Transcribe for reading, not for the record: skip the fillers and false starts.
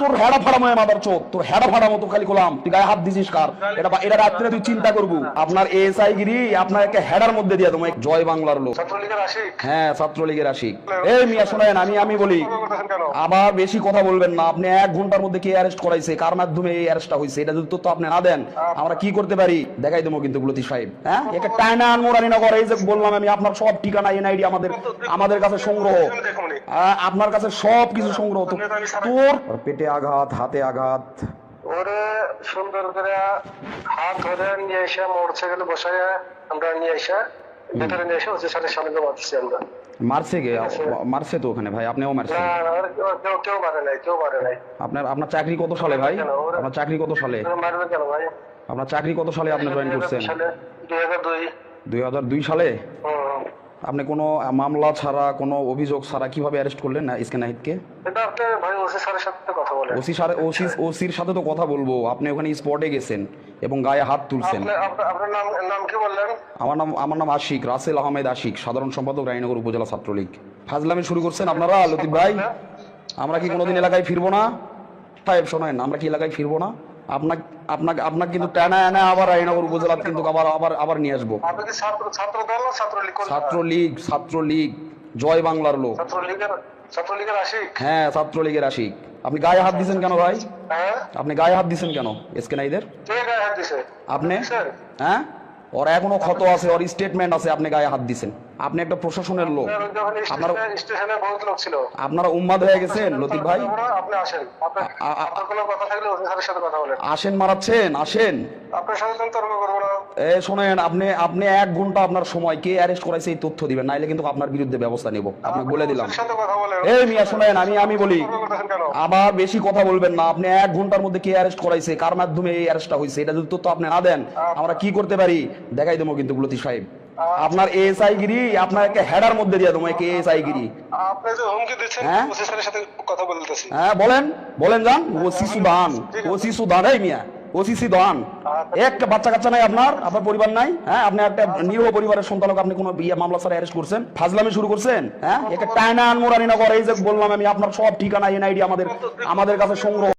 তোর হেডা ফাড়াময় মাদার চোদ, তোর হেডা ফাড়ামো তো খালি গোলাম, তুই গায়ে হাত দিছিস কার? এটা রাত্রে তুই চিন্তা করবো। আপনার এসআই গিরি আপনার একটা হেডার মধ্যে দিয়ে তোমার জয় বাংলার লোক। হ্যাঁ, ছাত্রলীগের আশিক। এই মিয়া শোনেন, আমি বলি, আবার বেশি কথা বলবেন না। আপনি 1 ঘন্টার মধ্যে কে অ্যারেস্ট করাইছে, কার মাধ্যমে এই অ্যারেস্টটা হয়েছে, এটা যদি তথ্য আপনি না দেন আমরা কি করতে পারি দেখাই দেবো কিন্তু লতিফ সাহেব। হ্যাঁ, একটা টাইনা আনমোরানি নগর, এই যে বললাম আমি, আপনার সব ঠিকানা এনআইডি আমাদের কাছে সংগ্রহ, আপনার কাছে সব কিছু সংগ্রহ। তোর পেটে আঘাত, হাতে আঘাত, ওরে সুন্দর করে হাত ধরে নিয়ে এসে মোটরসাইকেলে বসায় আমরা নিয়ে এসে ভেতরে নিয়ে এসে ওসি স্যারের সামনে মারছি আমরা। মারছে গে? মারছে তো ওখানে ভাই, আপনিও মারছেন? কেউ মারে নাই, কেউ মারে নাই। আপনার চাকরি কত সালে ভাই? আপনার চাকরি কত সালে? মারবে কেন ভাই? আপনার চাকরি কত সালে আপনি জয়েন করছেন? 2002। 2002 সালে? আপনি কোনো মামলা ছাড়া, কোনো অভিযোগ ছাড়া কিভাবে অ্যারেস্ট করলেন না ইসকে নাহিদকে? এটা আপনি ভাই ওসি স্যারের সাথে কথা বলেন। ওসির সাথে তো কথা বলবো। আপনি ওখানে স্পটে গেছেন এবং গায়ে হাত তুলছেন। আপনার নাম কি বললেন? আমার নাম আশিক, রাসেল আহমেদ আশিক, সাধারণ সম্পাদক রানীনগর উপজেলা ছাত্রলীগ। ফাজলামি শুরু করছেন আপনারা লতিফ ভাই। আমরা কি কোনোদিন এলাকায় ফিরবো না? সাহেব শোনেন, আমরা কি এলাকায় ফিরবো না? আপনাকে কিন্তু টানা এনে আবার রানীনগর উপজেলা কিন্তু আবার নিয়ে আসবো। ছাত্রলীগ জয় বাংলার লোক। ছাত্রলীগের আশিক? হ্যাঁ, ছাত্রলীগের আশিক। আপনি গায়ে হাত দিছেন কেন ভাই? আপনি গায়ে হাত দিছেন কেন এসকে নাইদের? আপনি? হ্যাঁ, ওর এখনো ক্ষত আছে, ওর স্টেটমেন্ট আছে, আপনি গায়ে হাত দিছেন। আপনি একটা প্রশাসনের লোক, আপনারা উম্মাদ হয়ে গেছেন লতিফ ভাই। আসেন, মারাচ্ছেন, আসেন। শোনেন, আপনি 1 ঘন্টা আপনার সময়, কে অ্যারেস্ট করাইছে এই তথ্য দিবেন, নাইলে কিন্তু আপনার বিরুদ্ধে ব্যবস্থা নেব, আপনাকে বলে দিলাম। এই মিয়া শোনেন, আমি বলি, আবার বেশি কথা বলবেন না। আপনি 1 ঘন্টার মধ্যে কে অ্যারেস্ট করাইছে, কার মাধ্যমে এই অ্যারেস্টটা হয়েছে, এটা যদি তথ্য আপনি না দেন আমরা কি করতে পারি দেখাই দেবো কিন্তু লতিফ সাহেব। আপনার এসআই গিরি আপনার একটা হেডার মধ্যে দিয়ে দেবো, এসআই গিরি। আপনি যে হুমকি দিচ্ছেন ওসি স্যারের সাথে কথা বলতেছি। হ্যাঁ, বলেন যান। ওসি সুদান, এই মিয়া ওসি সুদান। একটা বাচ্চা কাচ্চা নাই আপনার পরিবার নাই? হ্যাঁ, আপনি একটা নিরীহ পরিবারের সন্তানকে আপনি কোনো মামলা ছাড়া অ্যারেস্ট করছেন, ফাজলামি শুরু করছেন। হ্যাঁ, একটা টাইনা আনমোরানি নগর, এই যে বললাম আমি, আপনার সব ঠিকানা এনআইডি আমাদের কাছে সংগ্রহ।